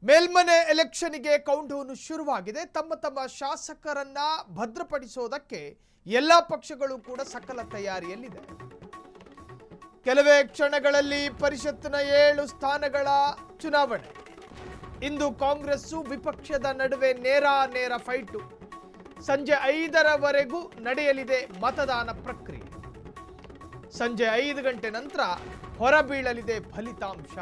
ಮೇಲ್ಮನೆ ಎಲೆಕ್ಷನ್ಗೆ ಕೌಂಟ್ಡೌನ್ ಶುರುವಾಗಿದೆ. ತಮ್ಮ ಶಾಸಕರನ್ನ ಭದ್ರಪಡಿಸೋದಕ್ಕೆ ಎಲ್ಲಾ ಪಕ್ಷಗಳು ಕೂಡ ಸಕಲ ತಯಾರಿಯಲ್ಲಿದೆ. ಕೆಲವೇ ಕ್ಷಣಗಳಲ್ಲಿ ಪರಿಷತ್ನ 7 ಸ್ಥಾನಗಳ ಚುನಾವಣೆ. ಇಂದು ಕಾಂಗ್ರೆಸ್ ವಿಪಕ್ಷದ ನಡುವೆ ನೇರ ಫೈಟ್. ಸಂಜೆ 5ರವರೆಗೂ ನಡೆಯಲಿದೆ ಮತದಾನ ಪ್ರಕ್ರಿಯೆ. ಸಂಜೆ 5 ಗಂಟೆ ನಂತರ ಹೊರಬೀಳಲಿದೆ ಫಲಿತಾಂಶ.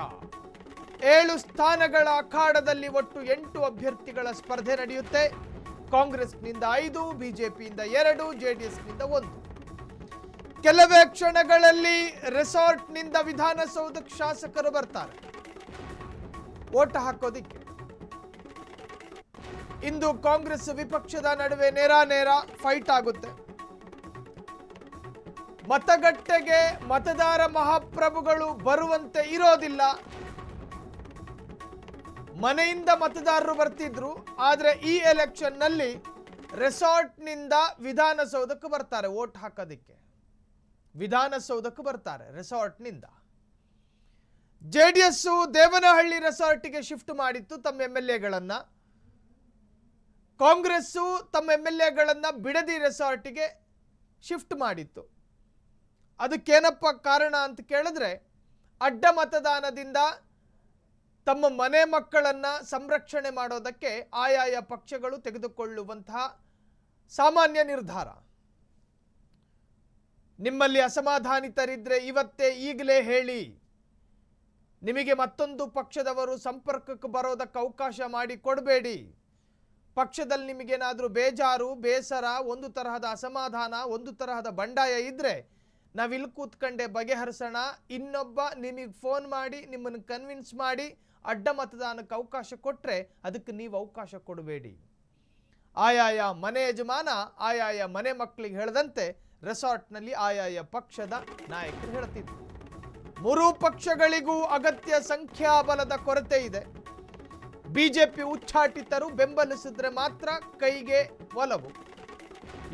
7 ಸ್ಥಾನಗಳ ಅಖಾಡದಲ್ಲಿ ಒಟ್ಟು 8 ಅಭ್ಯರ್ಥಿಗಳ ಸ್ಪರ್ಧೆ ನಡೆಯುತ್ತೆ. ಕಾಂಗ್ರೆಸ್ನಿಂದ 5, ಬಿಜೆಪಿಯಿಂದ 2, ಜೆಡಿಎಸ್ನಿಂದ 1. ಕೆಲವೇ ಕ್ಷಣಗಳಲ್ಲಿ ರೆಸಾರ್ಟ್ನಿಂದ ವಿಧಾನಸೌಧಕ್ಕೆ ಶಾಸಕರು ಬರ್ತಾರೆ ವೋಟ್ ಹಾಕೋದಿಕ್ಕೆ. ಇಂದು ಕಾಂಗ್ರೆಸ್ ವಿಪಕ್ಷದ ನಡುವೆ ನೇರ ಫೈಟ್ ಆಗುತ್ತೆ. ಮತಗಟ್ಟೆಗೆ ಮತದಾರ ಮಹಾಪ್ರಭುಗಳು ಬರುವಂತೆ ಇರೋದಿಲ್ಲ. ಮನೆಯಿಂದ ಮತದಾರರು ಬರ್ತಿದ್ರು, ಆದರೆ ಈ ಎಲೆಕ್ಷನ್ ನಲ್ಲಿ ರೆಸಾರ್ಟ್ನಿಂದ ವಿಧಾನಸೌಧಕ್ಕೆ ಬರ್ತಾರೆ ವೋಟ್ ಹಾಕೋದಿಕ್ಕೆ. ವಿಧಾನಸೌಧಕ್ಕೆ ಬರ್ತಾರೆ ರೆಸಾರ್ಟ್ನಿಂದ. ಜೆಡಿಎಸ್ ದೇವನಹಳ್ಳಿ ರೆಸಾರ್ಟ್ಗೆ ಶಿಫ್ಟ್ ಮಾಡಿತ್ತು ತಮ್ಮ MLAಗಳನ್ನ. ಕಾಂಗ್ರೆಸ್ ತಮ್ಮ MLAಗಳನ್ನ ಬಿಡದಿ ರೆಸಾರ್ಟ್ಗೆ ಶಿಫ್ಟ್ ಮಾಡಿತ್ತು. ಅದಕ್ಕೇನಪ್ಪ ಕಾರಣ ಅಂತ ಕೇಳಿದ್ರೆ, ಅಡ್ಡ ಮತದಾನದಿಂದ ತಮ್ಮ ಮನೆ ಮಕ್ಕಳನ್ನ ಸಂರಕ್ಷಣೆ ಮಾಡೋದಕ್ಕೆ ಆಯಾಯ ಪಕ್ಷಗಳು ತೆಗೆದುಕೊಳ್ಳುವಂತಹ ಸಾಮಾನ್ಯ ನಿರ್ಧಾರ. ನಿಮ್ಮಲ್ಲಿ ಅಸಮಾಧಾನಿತರಿದ್ರೆ ಇವತ್ತೇ ಈಗಲೇ ಹೇಳಿ. ನಿಮಗೆ ಮತ್ತೊಂದು ಪಕ್ಷದವರು ಸಂಪರ್ಕಕ್ಕೆ ಬರೋದಕ್ಕೆ ಅವಕಾಶ ಮಾಡಿ ಕೊಡಬೇಡಿ. ಪಕ್ಷದಲ್ಲಿ ನಿಮಗೇನಾದರೂ ಬೇಜಾರು, ಬೇಸರ, ಒಂದು ತರಹದ ಅಸಮಾಧಾನ, ಒಂದು ತರಹದ ಬಂಡಾಯ ಇದ್ರೆ ನಾವಿಲ್ಲಿ ಕೂತ್ಕೊಂಡೆ ಬಗೆಹರಿಸೋಣ. ಇನ್ನೊಬ್ಬ ನಿಮಗೆ ಫೋನ್ ಮಾಡಿ ನಿಮ್ಮನ್ನು ಕನ್ವಿನ್ಸ್ ಮಾಡಿ ಅಡ್ಡ ಮತದಾನಕ್ಕೆ ಅವಕಾಶ ಕೊಟ್ಟರೆ ಅದಕ್ಕೆ ನೀವು ಅವಕಾಶ ಕೊಡಬೇಡಿ. ಆಯಾಯ ಮನೆ ಯಜಮಾನ ಆಯಾಯ ಮನೆ ಮಕ್ಕಳಿಗೆ ಹೇಳದಂತೆ ರೆಸಾರ್ಟ್ನಲ್ಲಿ ಆಯಾಯ ಪಕ್ಷದ ನಾಯಕರು ಹೇಳ್ತಿದ್ರು. 3 ಪಕ್ಷಗಳಿಗೂ ಅಗತ್ಯ ಸಂಖ್ಯಾಬಲದ ಕೊರತೆ ಇದೆ. ಬಿಜೆಪಿ ಉಚ್ಚಾಟಿತರು ಬೆಂಬಲಿಸಿದ್ರೆ ಮಾತ್ರ ಕೈಗೆ ಒಲವು.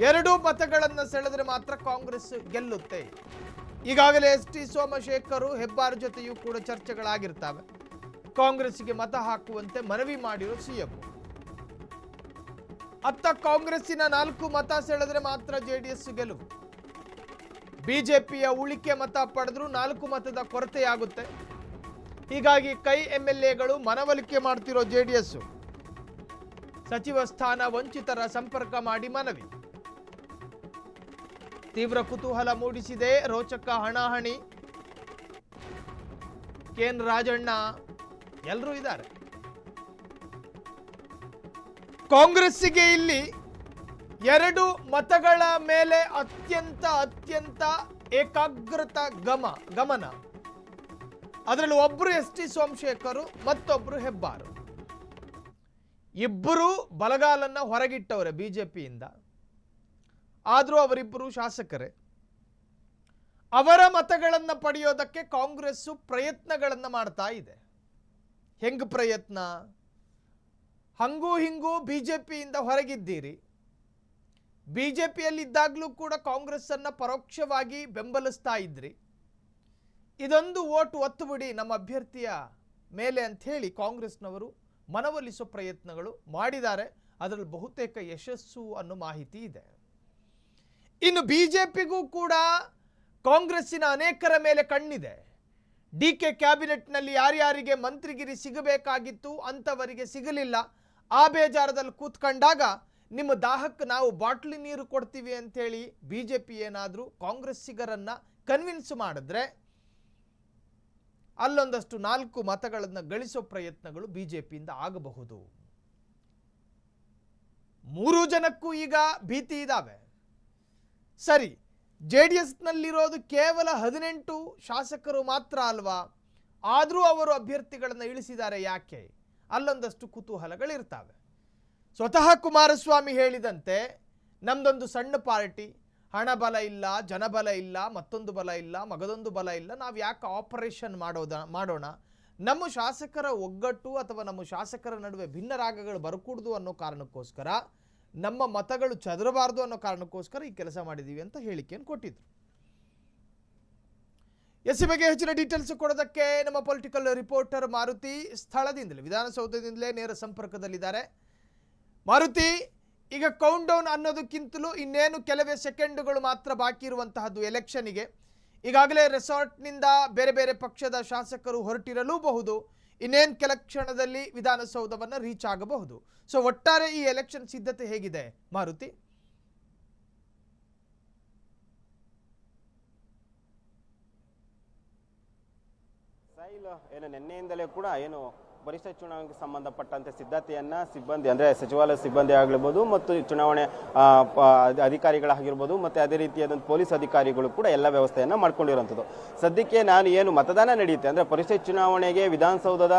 2 ಮತಗಳನ್ನು ಸೆಳೆದ್ರೆ ಮಾತ್ರ ಕಾಂಗ್ರೆಸ್ ಗೆಲ್ಲುತ್ತೆ. ಈಗಾಗಲೇ ST ಸೋಮಶೇಖರ್ ಹೆಬ್ಬಾರ್ ಜೊತೆಯೂ ಕೂಡ ಚರ್ಚೆಗಳಾಗಿರ್ತವೆ. ಕಾಂಗ್ರೆಸ್ಗೆ ಮತ ಹಾಕುವಂತೆ ಮನವಿ ಮಾಡಿರೋ CM. ಅತ್ತ ಕಾಂಗ್ರೆಸ್ಸಿನ 4 ಮತ ಸೆಳೆದ್ರೆ ಮಾತ್ರ JDS ಗೆಲುವು. ಬಿಜೆಪಿಯ ಉಳಿಕೆ ಮತ ಪಡೆದ್ರು 4 ಮತದ ಕೊರತೆಯಾಗುತ್ತೆ. ಹೀಗಾಗಿ ಕೈ MLAಗಳು ಮನವೊಲಿಕೆ ಮಾಡ್ತಿರೋ JDS ಸಚಿವ ಸ್ಥಾನ ವಂಚಿತರ ಸಂಪರ್ಕ ಮಾಡಿ ಮನವಿ. ತೀವ್ರ ಕುತೂಹಲ ಮೂಡಿಸಿದೆ ರೋಚಕ ಹಣಾಹಣಿ. KN ರಾಜಣ್ಣ ಎಲ್ಲರೂ ಇದ್ದಾರೆ. ಕಾಂಗ್ರೆಸ್ಸಿಗೆ ಇಲ್ಲಿ 2 ಮತಗಳ ಮೇಲೆ ಅತ್ಯಂತ ಏಕಾಗ್ರತಾ ಗಮನ. ಅದರಲ್ಲಿ ಒಬ್ಬರು ST ಸೋಮಶೇಖರ್, ಮತ್ತೊಬ್ಬರು ಹೆಬ್ಬಾರು. ಇಬ್ಬರು ಬಲಗಾಲನ್ನ ಹೊರಗಿಟ್ಟವರೇ ಬಿಜೆಪಿಯಿಂದ. ಆದರೂ ಅವರಿಬ್ಬರು ಶಾಸಕರೇ. ಅವರ ಮತಗಳನ್ನು ಪಡೆಯೋದಕ್ಕೆ ಕಾಂಗ್ರೆಸ್ ಪ್ರಯತ್ನಗಳನ್ನು ಮಾಡ್ತಾ ಇದೆ. ಹೆಂಗ್ ಪ್ರಯತ್ನ? ಹಂಗೂ ಹಿಂಗೂ ಬಿಜೆಪಿಯಿಂದ ಹೊರಗಿದ್ದೀರಿ. ಬಿಜೆಪಿಯಲ್ಲಿದ್ದಾಗಲೂ ಕೂಡ ಕಾಂಗ್ರೆಸ್ ಅನ್ನ ಪರೋಕ್ಷವಾಗಿ ಬೆಂಬಲಿಸ್ತಾ ಇದ್ರಿ. ಇದೊಂದು ಓಟ್ ಒತ್ತು ಬಿಡಿ ನಮ್ಮ ಅಭ್ಯರ್ಥಿಯ ಮೇಲೆ ಅಂತ ಹೇಳಿ ಕಾಂಗ್ರೆಸ್ನವರು ಮನವೊಲಿಸೋ ಪ್ರಯತ್ನಗಳು ಮಾಡಿದ್ದಾರೆ. ಅದರಲ್ಲಿ ಬಹುತೇಕ ಯಶಸ್ಸು ಅನ್ನೋ ಮಾಹಿತಿ ಇದೆ. ಇನ್ನು ಬಿಜೆಪಿಗೂ ಕೂಡ ಕಾಂಗ್ರೆಸ್ಸಿನ ಅನೇಕರ ಮೇಲೆ ಕಣ್ಣಿದೆ. DK ಕ್ಯಾಬಿನೆಟ್ನಲ್ಲಿ ಯಾರ್ಯಾರಿಗೆ ಮಂತ್ರಿಗಿರಿ ಸಿಗಬೇಕಾಗಿತ್ತು ಅಂಥವರಿಗೆ ಸಿಗಲಿಲ್ಲ. ಆ ಬೇಜಾರದಲ್ಲಿ ಕೂತ್ಕೊಂಡಾಗ ನಿಮ್ಮ ದಾಹಕ್ಕೆ ನಾವು ಬಾಟ್ಲಿ ನೀರು ಕೊಡ್ತೀವಿ ಅಂಥೇಳಿ ಬಿಜೆಪಿ ಏನಾದರೂ ಕಾಂಗ್ರೆಸ್ಸಿಗರನ್ನು ಕನ್ವಿನ್ಸ್ ಮಾಡಿದ್ರೆ ಅಲ್ಲೊಂದಷ್ಟು 4 ಮತಗಳನ್ನು ಗಳಿಸೋ ಪ್ರಯತ್ನಗಳು ಬಿಜೆಪಿಯಿಂದ ಆಗಬಹುದು. 3 ಜನಕ್ಕೂ ಈಗ ಭೀತಿ ಇದ್ದಾವೆ. ಸರಿ, JDSನಲ್ಲಿರೋದು ಕೇವಲ 18 ಶಾಸಕರು ಮಾತ್ರ ಅಲ್ವಾ? ಆದರೂ ಅವರು ಅಭ್ಯರ್ಥಿಗಳನ್ನು ಇಳಿಸಿದ್ದಾರೆ ಯಾಕೆ? ಅಲ್ಲೊಂದಷ್ಟು ಕುತೂಹಲಗಳಿರ್ತವೆ. ಸ್ವತಃ ಕುಮಾರಸ್ವಾಮಿ ಹೇಳಿದಂತೆ ನಮ್ದೊಂದು ಸಣ್ಣ ಪಾರ್ಟಿ, ಹಣ ಬಲ ಇಲ್ಲ, ಜನಬಲ ಇಲ್ಲ, ಮತ್ತೊಂದು ಬಲ ಇಲ್ಲ, ಮಗದೊಂದು ಬಲ ಇಲ್ಲ, ನಾವು ಯಾಕೆ ಆಪರೇಷನ್ ಮಾಡೋಣ, ನಮ್ಮ ಶಾಸಕರ ಒಗ್ಗಟ್ಟು ಅಥವಾ ನಮ್ಮ ಶಾಸಕರ ನಡುವೆ ಭಿನ್ನ ರಾಗಗಳು ಬರಕೂಡದು ಅನ್ನೋ ಕಾರಣಕ್ಕೋಸ್ಕರ, ನಮ್ಮ ಮತಗಳು ಚದರಬಾರದು ಅನ್ನೋ ಕಾರಣಕ್ಕೋಸ್ಕರ ಈ ಕೆಲಸ ಮಾಡಿದ್ದೀವಿ ಅಂತ ಹೇಳಿಕೆಯನ್ನು ಕೊಟ್ಟಿದ್ರು. ಎಸ್ ಬಗ್ಗೆ ಹೆಚ್ಚಿನ ಡೀಟೇಲ್ಸ್ ಕೊಡೋದಕ್ಕೆ ನಮ್ಮ ಪೊಲಿಟಿಕಲ್ ರಿಪೋರ್ಟರ್ ಮಾರುತಿ ಸ್ಥಳದಿಂದಲೇ ವಿಧಾನಸೌಧದಿಂದಲೇ ನೇರ ಸಂಪರ್ಕದಲ್ಲಿದ್ದಾರೆ. ಮಾರುತಿ, ಈಗ ಕೌಂಟ್ ಡೌನ್ ಅನ್ನೋದಕ್ಕಿಂತಲೂ ಇನ್ನೇನು ಕೆಲವೇ ಸೆಕೆಂಡುಗಳು ಮಾತ್ರ ಬಾಕಿ ಇರುವಂತಹದ್ದು ಎಲೆಕ್ಷನ್ಗೆ. ಈಗಾಗಲೇ ರೆಸಾರ್ಟ್ನಿಂದ ಬೇರೆ ಬೇರೆ ಪಕ್ಷದ ಶಾಸಕರು ಹೊರಟಿರಲೂಬಹುದು. ಇನ್ನೇನು ಕೆಲ ಕ್ಷಣದಲ್ಲಿ ವಿಧಾನಸೌಧವನ್ನು ರೀಚ್ ಆಗಬಹುದು. ಸೊ ಒಟ್ಟಾರೆ ಈ ಎಲೆಕ್ಷನ್ ಸಿದ್ಧತೆ ಹೇಗಿದೆ ಮಾರುತಿ? ಏನು ನಿನ್ನೆಯಿಂದಲೇ ಕೂಡ ಏನು ಪರಿಷತ್ ಚುನಾವಣೆಗೆ ಸಂಬಂಧಪಟ್ಟಂತೆ ಸಿದ್ಧತೆಯನ್ನ ಸಿಬ್ಬಂದಿ ಅಂದ್ರೆ ಸಚಿವಾಲಯ ಸಿಬ್ಬಂದಿ ಆಗಿರ್ಬೋದು ಮತ್ತು ಚುನಾವಣೆ ಅಧಿಕಾರಿಗಳಾಗಿರ್ಬೋದು ಮತ್ತೆ ಅದೇ ರೀತಿಯಾದಂಥ ಪೊಲೀಸ್ ಅಧಿಕಾರಿಗಳು ಕೂಡ ಎಲ್ಲ ವ್ಯವಸ್ಥೆಯನ್ನ ಮಾಡ್ಕೊಂಡಿರುವಂಥದ್ದು. ಸದ್ಯಕ್ಕೆ ನಾನು ಏನು ಮತದಾನ ನಡೆಯುತ್ತೆ ಅಂದ್ರೆ ಪರಿಷತ್ ಚುನಾವಣೆಗೆ ವಿಧಾನಸೌಧದ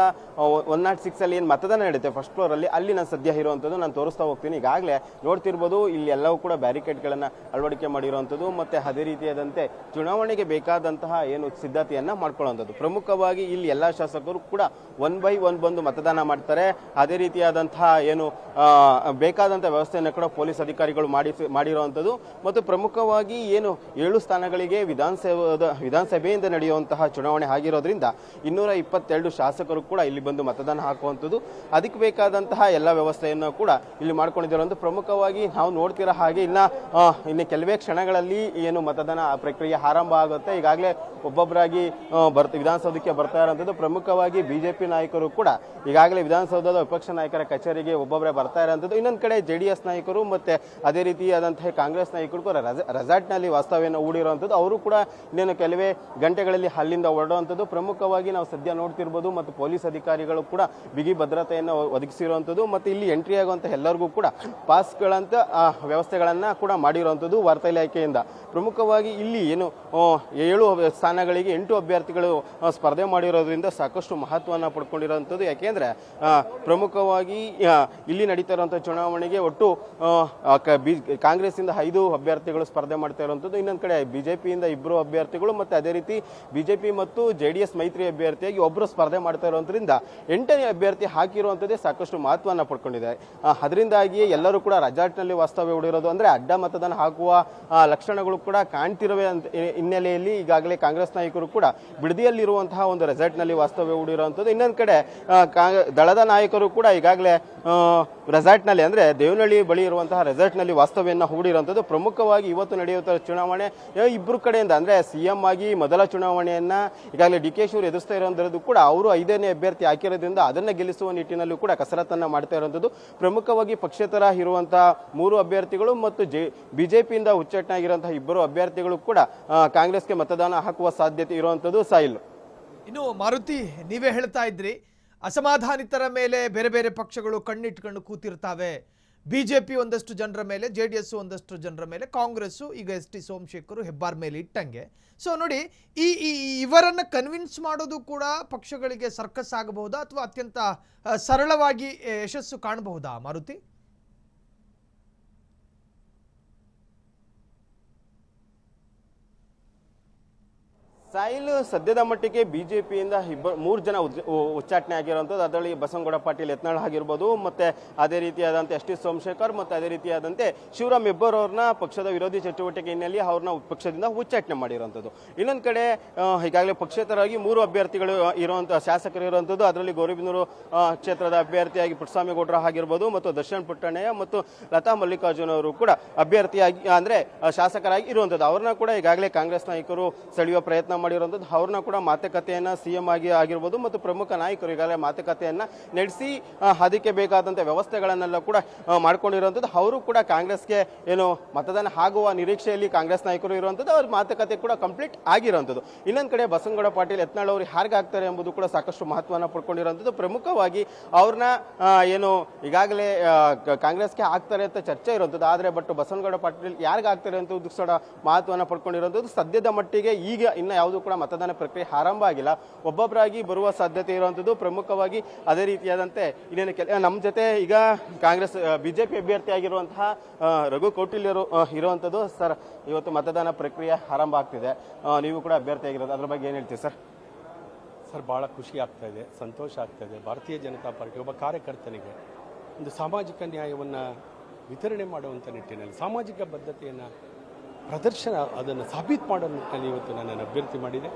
106 ಅಲ್ಲಿ ಏನು ಮತದಾನ ನಡೆಯುತ್ತೆ ಫಸ್ಟ್ ಫ್ಲೋರ್ ಅಲ್ಲಿ, ಅಲ್ಲಿ ನಾನು ಸದ್ಯ ಇರುವಂಥದ್ದು ನಾನು ತೋರಿಸ್ತಾ ಹೋಗ್ತೀನಿ. ಈಗಾಗಲೇ ನೋಡ್ತಿರ್ಬೋದು ಇಲ್ಲಿ ಎಲ್ಲವೂ ಕೂಡ ಬ್ಯಾರಿಕೇಡ್ಗಳನ್ನ ಅಳವಡಿಕೆ ಮಾಡಿರುವಂಥದ್ದು ಮತ್ತೆ ಅದೇ ರೀತಿಯಾದಂತೆ ಚುನಾವಣೆಗೆ ಬೇಕಾದಂತಹ ಏನು ಸಿದ್ಧತೆಯನ್ನ ಮಾಡ್ಕೊಳ್ಳುವಂಥದ್ದು. ಪ್ರಮುಖವಾಗಿ ಇಲ್ಲಿ ಎಲ್ಲ ಶಾಸಕರು ಕೂಡ 1 by 1 ಬಂದು ಮತದಾನ ಮಾಡ್ತಾರೆ. ಅದೇ ರೀತಿಯಾದಂತಹ ಏನು ಬೇಕಾದಂತಹ ವ್ಯವಸ್ಥೆಯನ್ನು ಕೂಡ ಪೊಲೀಸ್ ಅಧಿಕಾರಿಗಳು ಮಾಡಿರುವಂಥದ್ದು. ಮತ್ತು ಪ್ರಮುಖವಾಗಿ ಏನು 7 ಸ್ಥಾನಗಳಿಗೆ ವಿಧಾನಸಭೆಯಿಂದ ನಡೆಯುವಂತಹ ಚುನಾವಣೆ ಆಗಿರೋದ್ರಿಂದ 222 ಶಾಸಕರು ಕೂಡ ಇಲ್ಲಿ ಬಂದು ಮತದಾನ ಹಾಕುವಂಥದ್ದು. ಅದಕ್ಕೆ ಬೇಕಾದಂತಹ ಎಲ್ಲ ವ್ಯವಸ್ಥೆಯನ್ನು ಕೂಡ ಇಲ್ಲಿ ಮಾಡ್ಕೊಂಡಿದ್ದಾರೆ. ಪ್ರಮುಖವಾಗಿ ನಾವು ನೋಡ್ತಿರೋ ಹಾಗೆ ಇನ್ನು ಕೆಲವೇ ಕ್ಷಣಗಳಲ್ಲಿ ಏನು ಮತದಾನ ಪ್ರಕ್ರಿಯೆ ಆರಂಭ ಆಗುತ್ತೆ. ಈಗಾಗಲೇ ಒಬ್ಬೊಬ್ಬರಾಗಿ ವಿಧಾನಸೌಧಕ್ಕೆ ಬರ್ತಾ ಇರುವಂಥದ್ದು. ಪ್ರಮುಖವಾಗಿ ಬಿಜೆಪಿ ನಾಯಕರು ಕೂಡ ಈಗಾಗಲೇ ವಿಧಾನಸೌಧದ ವಿಪಕ್ಷ ನಾಯಕರ ಕಚೇರಿಗೆ ಒಬ್ಬೊಬ್ಬರೇ ಬರ್ತಾ ಇರುವಂಥದ್ದು. ಇನ್ನೊಂದು ಕಡೆ JDS ನಾಯಕರು ಮತ್ತೆ ಅದೇ ರೀತಿಯಾದಂತಹ ಕಾಂಗ್ರೆಸ್ ನಾಯಕರು ಕೂಡ ರೆಸಾರ್ಟ್ನಲ್ಲಿ ವಾಸ್ತವ್ಯವನ್ನು ಹೂಡಿರುವಂಥದ್ದು. ಅವರು ಕೂಡ ಇನ್ನೇನು ಕೆಲವೇ ಗಂಟೆಗಳಲ್ಲಿ ಅಲ್ಲಿಂದ ಹೊರಡುವಂಥದ್ದು. ಪ್ರಮುಖವಾಗಿ ನಾವು ಸದ್ಯ ನೋಡ್ತಿರ್ಬೋದು ಮತ್ತು ಪೊಲೀಸ್ ಅಧಿಕಾರಿಗಳು ಕೂಡ ಬಿಗಿ ಭದ್ರತೆಯನ್ನು ಒದಗಿಸಿರುವಂಥದ್ದು. ಮತ್ತು ಇಲ್ಲಿ ಎಂಟ್ರಿ ಆಗುವಂಥ ಎಲ್ಲರಿಗೂ ಕೂಡ ಪಾಸ್ಗಳಂತ ವ್ಯವಸ್ಥೆಗಳನ್ನ ಕೂಡ ಮಾಡಿರುವಂಥದ್ದು ವಾರ್ತಾ ಇಲಾಖೆಯಿಂದ. ಪ್ರಮುಖವಾಗಿ ಇಲ್ಲಿ ಏನು 7 ಸ್ಥಾನಗಳಿಗೆ 8 ಅಭ್ಯರ್ಥಿಗಳು ಸ್ಪರ್ಧೆ ಮಾಡಿರೋದ್ರಿಂದ ಸಾಕಷ್ಟು ಮಹತ್ವವನ್ನು ಪಡ್ಕೊಂಡಿರುವಂಥದ್ದು. ಯಾಕೆಂದ್ರೆ ಪ್ರಮುಖವಾಗಿ ಇಲ್ಲಿ ನಡೀತಾ ಇರುವಂಥ ಚುನಾವಣೆಗೆ ಒಟ್ಟು ಕಾಂಗ್ರೆಸ್ ಇಂದ 5 ಅಭ್ಯರ್ಥಿಗಳು ಸ್ಪರ್ಧೆ ಮಾಡ್ತಾ ಇರುವಂಥದ್ದು. ಇನ್ನೊಂದು ಕಡೆ ಬಿಜೆಪಿಯಿಂದ 2 ಅಭ್ಯರ್ಥಿಗಳು ಮತ್ತೆ ಅದೇ ರೀತಿ ಬಿಜೆಪಿ ಮತ್ತು JDS ಮೈತ್ರಿ ಅಭ್ಯರ್ಥಿಯಾಗಿ ಒಬ್ಬರು ಸ್ಪರ್ಧೆ ಮಾಡ್ತಾ ಇರೋದ್ರಿಂದ 8ನೇ ಅಭ್ಯರ್ಥಿ ಹಾಕಿರುವಂಥದ್ದೇ ಸಾಕಷ್ಟು ಮಹತ್ವವನ್ನು ಪಡ್ಕೊಂಡಿದೆ. ಅದರಿಂದಾಗಿಯೇ ಎಲ್ಲರೂ ಕೂಡ ರೆಸಾರ್ಟ್ನಲ್ಲಿ ವಾಸ್ತವ್ಯ ಹೂಡಿರೋದು. ಅಂದ್ರೆ ಅಡ್ಡ ಮತದಾನ ಹಾಕುವ ಲಕ್ಷಣಗಳು ಕೂಡ ಕಾಣ್ತಿರುವೆ ಹಿನ್ನೆಲೆಯಲ್ಲಿ ಈಗಾಗಲೇ ಕಾಂಗ್ರೆಸ್ ನಾಯಕರು ಕೂಡ ಬಿಡದಿಯಲ್ಲಿರುವಂತಹ ಒಂದು ರೆಸಾರ್ಟ್ನಲ್ಲಿ ವಾಸ್ತವ್ಯ ಹೂಡಿರುವಂಥದ್ದು. ಇನ್ನೊಂದು ಕಡೆ ದಳದ ನಾಯಕರು ಕೂಡ ಈಗಾಗಲೇ ರೆಸಾರ್ಟ್ನಲ್ಲಿ ಅಂದ್ರೆ ದೇವನಹಳ್ಳಿ ಬಳಿ ಇರುವಂತಹ ರೆಸಾರ್ಟ್ನಲ್ಲಿ ವಾಸ್ತವ್ಯವನ್ನು ಹೂಡಿರುವಂಥದ್ದು. ಪ್ರಮುಖವಾಗಿ ಇವತ್ತು ನಡೆಯುವ ಚುನಾವಣೆ 2 ಕಡೆಯಿಂದ ಅಂದ್ರೆ CM ಆಗಿ ಮೊದಲ ಚುನಾವಣೆಯನ್ನ ಈಗಾಗಲೇ DK ಶಿವರ್ ಎದುರಿಸ್ತಾ ಇರುವಂತದ್ದು ಕೂಡ ಅವರು 5ನೇ ಅಭ್ಯರ್ಥಿ ಹಾಕಿರೋದ್ರಿಂದ ಅದನ್ನ ಗೆಲ್ಲಿಸುವ ನಿಟ್ಟಿನಲ್ಲೂ ಕೂಡ ಕಸರತ್ತನ್ನ ಮಾಡ್ತಾ ಇರುವಂಥದ್ದು. ಪ್ರಮುಖವಾಗಿ ಪಕ್ಷೇತರ ಇರುವಂತಹ 3 ಅಭ್ಯರ್ಥಿಗಳು ಮತ್ತು ಬಿಜೆಪಿಯಿಂದ ಉಚ್ಚಾಟನೆಯಾಗಿರುವಂತಹ 2 ಅಭ್ಯರ್ಥಿಗಳು ಕೂಡ ಕಾಂಗ್ರೆಸ್ಗೆ ಮತದಾನ ಹಾಕುವ ಸಾಧ್ಯತೆ ಇರುವಂಥದ್ದು. ಸಾಯಿಲ್, ಇನ್ನು ಮಾರುತಿ, ನೀವೇ ಹೇಳ್ತಾ ಇದ್ರಿ ಅಸಮಾಧಾನಿತರ ಮೇಲೆ ಬೇರೆ ಬೇರೆ ಪಕ್ಷಗಳು ಕಣ್ಣಿಟ್ಕೊಂಡು ಕೂತಿರ್ತಾವೆ. ಬಿಜೆಪಿ ಒಂದಷ್ಟು ಜನರ ಮೇಲೆ, JDS ಒಂದಷ್ಟು ಜನರ ಮೇಲೆ, ಕಾಂಗ್ರೆಸ್ಸು ಈಗ ST ಸೋಮಶೇಖರ್ ಹೆಬ್ಬಾರ್ ಮೇಲೆ ಇಟ್ಟಂಗೆ. ಸೊ ನೋಡಿ, ಇವರನ್ನು ಕನ್ವಿನ್ಸ್ ಮಾಡೋದು ಕೂಡ ಪಕ್ಷಗಳಿಗೆ ಸರ್ಕಸ್ ಆಗಬಹುದಾ ಅಥವಾ ಅತ್ಯಂತ ಸರಳವಾಗಿ ಯಶಸ್ಸು ಕಾಣಬಹುದಾ ಮಾರುತಿ? ಸಾಯಿಲ್, ಸದ್ಯದ ಮಟ್ಟಿಗೆ ಬಿಜೆಪಿಯಿಂದ 3 ಜನ ಉಚ್ಚಾಟನೆ ಆಗಿರುವಂಥದ್ದು. ಅದರಲ್ಲಿ ಬಸವನಗೌಡ ಪಾಟೀಲ್ ಯತ್ನಾಳ್ ಆಗಿರ್ಬೋದು, ಮತ್ತೆ ಅದೇ ರೀತಿಯಾದಂತೆ ST ಸೋಮಶೇಖರ್ ಮತ್ತೆ ಅದೇ ರೀತಿಯಾದಂತೆ ಶಿವರಾಮ್ ಹೆಬ್ಬಾರ್ ಅವ್ರನ್ನ ಪಕ್ಷದ ವಿರೋಧಿ ಚಟುವಟಿಕೆ ಹಿನ್ನೆಲೆಯಲ್ಲಿ ಅವ್ರನ್ನ ಪಕ್ಷದಿಂದ ಉಚ್ಚಾಟನೆ ಮಾಡಿರುವಂಥದ್ದು. ಇನ್ನೊಂದು ಕಡೆ ಈಗಾಗಲೇ ಪಕ್ಷೇತರವಾಗಿ 3 ಅಭ್ಯರ್ಥಿಗಳು ಇರುವಂತಹ ಶಾಸಕರು ಇರುವಂಥದ್ದು. ಅದರಲ್ಲಿ ಗೌರಿಬಿದನೂರು ಕ್ಷೇತ್ರದ ಅಭ್ಯರ್ಥಿಯಾಗಿ ಪುಟ್ಟಸ್ವಾಮಿ ಗೌಡ್ರ ಆಗಿರ್ಬೋದು ಮತ್ತು ದರ್ಶನ್ ಪುಟ್ಟಣ್ಣಯ್ಯ ಮತ್ತು ಲತಾ ಮಲ್ಲಿಕಾರ್ಜುನ್ ಅವರು ಕೂಡ ಅಭ್ಯರ್ಥಿಯಾಗಿ ಅಂದ್ರೆ ಶಾಸಕರಾಗಿ ಇರುವಂಥದ್ದು. ಅವ್ರನ್ನ ಕೂಡ ಈಗಾಗಲೇ ಕಾಂಗ್ರೆಸ್ ನಾಯಕರು ಸೆಳೆಯುವ ಪ್ರಯತ್ನ ಮಾಡಿರುವಂಥದ್ದು. ಅವ್ರನ್ನ ಕೂಡ ಮಾತುಕತೆಯನ್ನ CM ಆಗಿ ಆಗಿರ್ಬೋದು ಮತ್ತು ಪ್ರಮುಖ ನಾಯಕರು ಈಗಾಗಲೇ ಮಾತುಕತೆಯನ್ನ ನಡೆಸಿ ಅದಕ್ಕೆ ಬೇಕಾದಂಥ ವ್ಯವಸ್ಥೆಗಳನ್ನೆಲ್ಲ ಕೂಡ ಮಾಡ್ಕೊಂಡಿರುವಂಥದ್ದು. ಅವರು ಕೂಡ ಕಾಂಗ್ರೆಸ್ಗೆ ಏನು ಮತದಾನ ಆಗುವ ನಿರೀಕ್ಷೆಯಲ್ಲಿ ಕಾಂಗ್ರೆಸ್ ನಾಯಕರು ಇರುವಂಥದ್ದು. ಅವ್ರ ಮಾತುಕತೆ ಕೂಡ ಕಂಪ್ಲೀಟ್ ಆಗಿರುವಂಥದ್ದು. ಇನ್ನೊಂದು ಕಡೆ ಬಸವನಗೌಡ ಪಾಟೀಲ್ ಯತ್ನಾಳ್ ಅವರು ಯಾರಿಗೆ ಆಗ್ತಾರೆ ಎಂಬುದು ಕೂಡ ಸಾಕಷ್ಟು ಮಹತ್ವವನ್ನು ಪಡ್ಕೊಂಡಿರುವಂಥದ್ದು. ಪ್ರಮುಖವಾಗಿ ಅವ್ರನ್ನ ಏನು ಈಗಾಗಲೇ ಕಾಂಗ್ರೆಸ್ಗೆ ಆಗ್ತಾರೆ ಅಂತ ಚರ್ಚೆ ಇರುವಂಥದ್ದು. ಆದರೆ ಬಟ್ ಬಸವನಗೌಡ ಪಾಟೀಲ್ ಯಾರಿಗೆ ಆಗ್ತಾರೆ ಅಂತ ಕೂಡ ಮಹತ್ವವನ್ನು ಪಡ್ಕೊಂಡಿರುವಂಥದ್ದು. ಸದ್ಯದ ಮಟ್ಟಿಗೆ ಈಗ ಇನ್ನು ಯಾವುದು ಕೂಡ ಮತದಾನ ಪ್ರಕ್ರಿಯೆ ಆರಂಭ ಆಗಿಲ್ಲ. ಒಬ್ಬೊಬ್ಬರಾಗಿ ಬರುವ ಸಾಧ್ಯತೆ ಇರುವಂಥದ್ದು. ಪ್ರಮುಖವಾಗಿ ಅದೇ ರೀತಿಯಾದಂತೆ ಇನ್ನೇನು ನಮ್ಮ ಜೊತೆ ಈಗ ಕಾಂಗ್ರೆಸ್ ಬಿಜೆಪಿ ಅಭ್ಯರ್ಥಿ ಆಗಿರುವಂತಹ ರಘು ಕೌಟಿಲ್ಯರು ಇರುವಂಥದ್ದು. ಸರ್, ಇವತ್ತು ಮತದಾನ ಪ್ರಕ್ರಿಯೆ ಆರಂಭ ಆಗ್ತಿದೆ, ನೀವು ಕೂಡ ಅಭ್ಯರ್ಥಿ ಆಗಿರೋದು, ಅದ್ರ ಬಗ್ಗೆ ಏನು ಹೇಳ್ತೀವಿ ಸರ್? ಸರ್, ಭಾಳ ಖುಷಿ ಆಗ್ತಾ ಇದೆ, ಸಂತೋಷ ಆಗ್ತಾ ಇದೆ. ಭಾರತೀಯ ಜನತಾ ಪಾರ್ಟಿ ಒಬ್ಬ ಕಾರ್ಯಕರ್ತನಿಗೆ ಒಂದು ಸಾಮಾಜಿಕ ನ್ಯಾಯವನ್ನು ವಿತರಣೆ ಮಾಡುವಂಥ ನಿಟ್ಟಿನಲ್ಲಿ ಸಾಮಾಜಿಕ ಬದ್ಧತೆಯನ್ನು ಪ್ರದರ್ಶನ ಅದನ್ನು ಸಾಬೀತು ಮಾಡೋ ನಿಟ್ಟಿನಲ್ಲಿ ಇವತ್ತು ನನ್ನನ್ನು ಅಭ್ಯರ್ಥಿ ಮಾಡಿದೆ.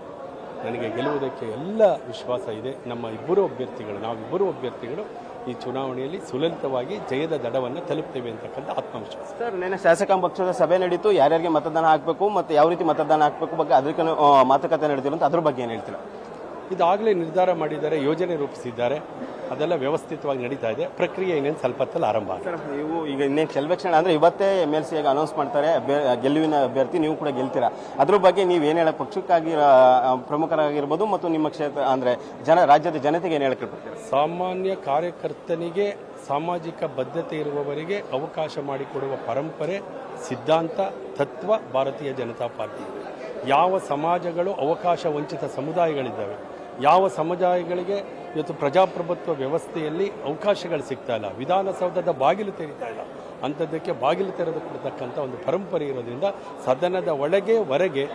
ನನಗೆ ಗೆಲ್ಲುವುದಕ್ಕೆ ಎಲ್ಲ ವಿಶ್ವಾಸ ಇದೆ. ನಾವಿಬ್ಬರು ಅಭ್ಯರ್ಥಿಗಳು ಈ ಚುನಾವಣೆಯಲ್ಲಿ ಸುಲಲಿತವಾಗಿ ಜಯದ ದಡವನ್ನು ತಲುಪ್ತೇವೆ ಅಂತಕ್ಕಂಥ ಆತ್ಮವಿಶ್ವಾಸ. ಸರ್, ನಿನ್ನೆ ಶಾಸಕಾಂಗ ಪಕ್ಷದ ಸಭೆ ನಡೀತು, ಯಾರ್ಯಾರಿಗೆ ಮತದಾನ ಹಾಕಬೇಕು ಮತ್ತು ಯಾವ ರೀತಿ ಮತದಾನ ಹಾಕಬೇಕು ಬಗ್ಗೆ ಅದಕ್ಕೆ ಮಾತುಕತೆ ನಡೆದಿರೋ ಅಂತ ಅದ್ರ ಬಗ್ಗೆ ಏನು ಹೇಳ್ತೀರಾ? ಇದಾಗಲೇ ನಿರ್ಧಾರ ಮಾಡಿದ್ದಾರೆ, ಯೋಜನೆ ರೂಪಿಸಿದ್ದಾರೆ, ಅದೆಲ್ಲ ವ್ಯವಸ್ಥಿತವಾಗಿ ನಡೀತಾ ಇದೆ. ಪ್ರಕ್ರಿಯೆ ಇನ್ನೇನು ಸ್ವಲ್ಪ ಹೊತ್ತಲ್ಲಿ ಆರಂಭ ಆಗಿದೆ. ಸರ್, ನೀವು ಈಗ ಇನ್ನೇನು ಸೆಲೆಕ್ಷನ್ ಅಂದರೆ ಇವತ್ತೇ MLC ಆಗಿ ಅನೌನ್ಸ್ ಮಾಡ್ತಾರೆ, ಗೆಲುವಿನ ಅಭ್ಯರ್ಥಿ ನೀವು ಕೂಡ ಗೆಲ್ತೀರಾ. ಅದ್ರ ಬಗ್ಗೆ ನೀವು ಏನು ಹೇಳೋ, ಪಕ್ಷಕ್ಕಾಗಿ ಪ್ರಮುಖರಾಗಿರ್ಬೋದು ಮತ್ತು ನಿಮ್ಮ ಕ್ಷೇತ್ರ ಅಂದರೆ ರಾಜ್ಯದ ಜನತೆಗೆ ಏನು ಹೇಳಕ್ಕೆ ಇರ್ತೀರಾ? ಸಾಮಾನ್ಯ ಕಾರ್ಯಕರ್ತನಿಗೆ, ಸಾಮಾಜಿಕ ಬದ್ಧತೆ ಇರುವವರಿಗೆ ಅವಕಾಶ ಮಾಡಿಕೊಡುವ ಪರಂಪರೆ, ಸಿದ್ಧಾಂತ, ತತ್ವ ಭಾರತೀಯ ಜನತಾ ಪಾರ್ಟಿ. ಯಾವ ಸಮಾಜಗಳು ಅವಕಾಶ ವಂಚಿತ ಸಮುದಾಯಗಳಿದ್ದಾವೆ, ಯಾವ ಸಮುದಾಯಗಳಿಗೆ ಇವತ್ತು ಪ್ರಜಾಪ್ರಭುತ್ವ ವ್ಯವಸ್ಥೆಯಲ್ಲಿ ಅವಕಾಶಗಳು ಸಿಗ್ತಾ ಇಲ್ಲ, ವಿಧಾನಸೌಧದ ಬಾಗಿಲು ತೆರೀತಾ ಇಲ್ಲ, ಅಂಥದ್ದಕ್ಕೆ ಬಾಗಿಲು ತೆರೆದು ಕೊಡ್ತಕ್ಕಂಥ ಒಂದು ಪರಂಪರೆ ಇರೋದ್ರಿಂದ ಸದನದ ಒಳಗೆ ಹೊರಗೆ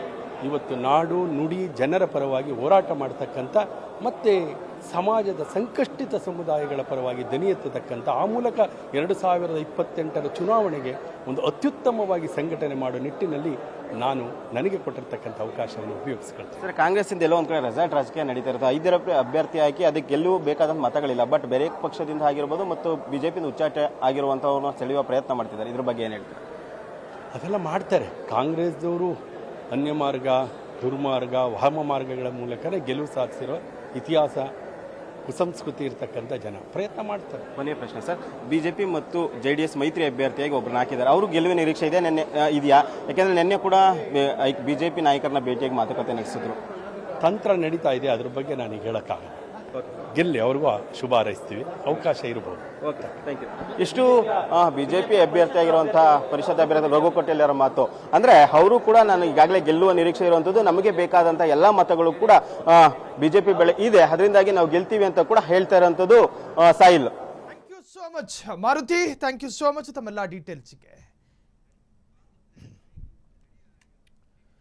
ಇವತ್ತು ನಾಡು ನುಡಿ ಜನರ ಪರವಾಗಿ ಹೋರಾಟ ಮಾಡ್ತಕ್ಕಂಥ ಮತ್ತು ಸಮಾಜದ ಸಂಕಷ್ಟಿತ ಸಮುದಾಯಗಳ ಪರವಾಗಿ ದನಿ ಎತ್ತತಕ್ಕಂಥ, ಆ ಮೂಲಕ 2028ರ ಚುನಾವಣೆಗೆ ಒಂದು ಅತ್ಯುತ್ತಮವಾಗಿ ಸಂಘಟನೆ ಮಾಡೋ ನಿಟ್ಟಿನಲ್ಲಿ ನನಗೆ ಕೊಟ್ಟಿರ್ತಕ್ಕಂಥ ಅವಕಾಶವನ್ನು ಉಪಯೋಗಿಸ್ಕೊಳ್ತೀನಿ. ಸರ್, ಕಾಂಗ್ರೆಸ್ಸಿಂದ ಎಲ್ಲೋ ಒಂದು ಕಡೆ ರೆಸಾರ್ಟ್ ರಾಜಕೀಯ ನಡೀತಾ ಇರುತ್ತೆ. 5 ಅಭ್ಯರ್ಥಿ ಹಾಕಿ ಅದಕ್ಕೆ ಗೆಲ್ಲುವ ಬೇಕಾದಂಥ ಮತಗಳಿಲ್ಲ, ಬಟ್ ಬೇರೆ ಪಕ್ಷದಿಂದ ಆಗಿರ್ಬೋದು ಮತ್ತು ಬಿಜೆಪಿಯಿಂದ ಉಚ್ಚಾಟ ಆಗಿರುವಂಥವ್ರನ್ನ ಸೆಳೆಯುವ ಪ್ರಯತ್ನ ಮಾಡ್ತಿದ್ದಾರೆ. ಇದ್ರ ಬಗ್ಗೆ ಏನು ಹೇಳ್ತಾರೆ? ಅದೆಲ್ಲ ಮಾಡ್ತಾರೆ. ಕಾಂಗ್ರೆಸ್ದವರು ಅನ್ಯಮಾರ್ಗ, ದುರ್ಮಾರ್ಗ, ವಾಮ ಮಾರ್ಗಗಳ ಮೂಲಕನೇ ಗೆಲುವು ಸಾಧಿಸಿರೋ ಇತಿಹಾಸ, ಕುಸಂಸ್ಕೃತಿ ಇರ್ತಕ್ಕಂಥ ಜನ ಪ್ರಯತ್ನ ಮಾಡ್ತಾರೆ. ಕೊನೆಯ ಪ್ರಶ್ನೆ ಸರ್, ಬಿಜೆಪಿ ಮತ್ತು JDS ಮೈತ್ರಿ ಅಭ್ಯರ್ಥಿಯಾಗಿ ಒಬ್ಬರನ್ನ ಹಾಕಿದ್ದಾರೆ. ಅವರು ಗೆಲುವಿನ ನಿರೀಕ್ಷೆ ಇದೆ ಇದೆಯಾ? ಯಾಕೆಂದರೆ ನಿನ್ನೆ ಕೂಡ ಬಿಜೆಪಿ ನಾಯಕರನ್ನ ಭೇಟಿಯಾಗಿ ಮಾತುಕತೆ ನಡೆಸಿದ್ರು. ತಂತ್ರ ನಡೀತಾ ಇದೆ, ಅದ್ರ ಬಗ್ಗೆ ನಾನು ಹೇಳೋಕ್ಕಾಗಲ್ಲ. ಗೆಲ್ಲಿ ಅವ್ರಿಗೂ ಶುಭ ಹಾರೈಸ್ತೀವಿ, ಅವಕಾಶ ಇರಬಹುದು. Okay, thank you. ಇಷ್ಟು ಬಿಜೆಪಿ ಅಭ್ಯರ್ಥಿಯಾಗಿರುವಂತಹ ಪರಿಷತ್ ಅಭ್ಯರ್ಥಿ ರಘು ಕೋಟೆಲ್ ಅವರ ಮಾತು. ಅಂದ್ರೆ ಅವರು ಕೂಡ ನಾನು ಈಗಾಗಲೇ ಗೆಲ್ಲುವ ನಿರೀಕ್ಷೆ ಇರುವಂತದ್ದು, ನಮಗೆ ಬೇಕಾದಂತ ಎಲ್ಲಾ ಮತಗಳು ಕೂಡ ಬಿಜೆಪಿ ಬೆಳೆ ಇದೆ, ಅದರಿಂದಾಗಿ ನಾವು ಗೆಲ್ತೀವಿ ಅಂತ ಕೂಡ ಹೇಳ್ತಾ ಇರುವಂತದ್ದು Sahil. Thank you so much Maruti, thank you so much ತಮ್ಮೆಲ್ಲ ಡೀಟೇಲ್ಸ್ಗೆ.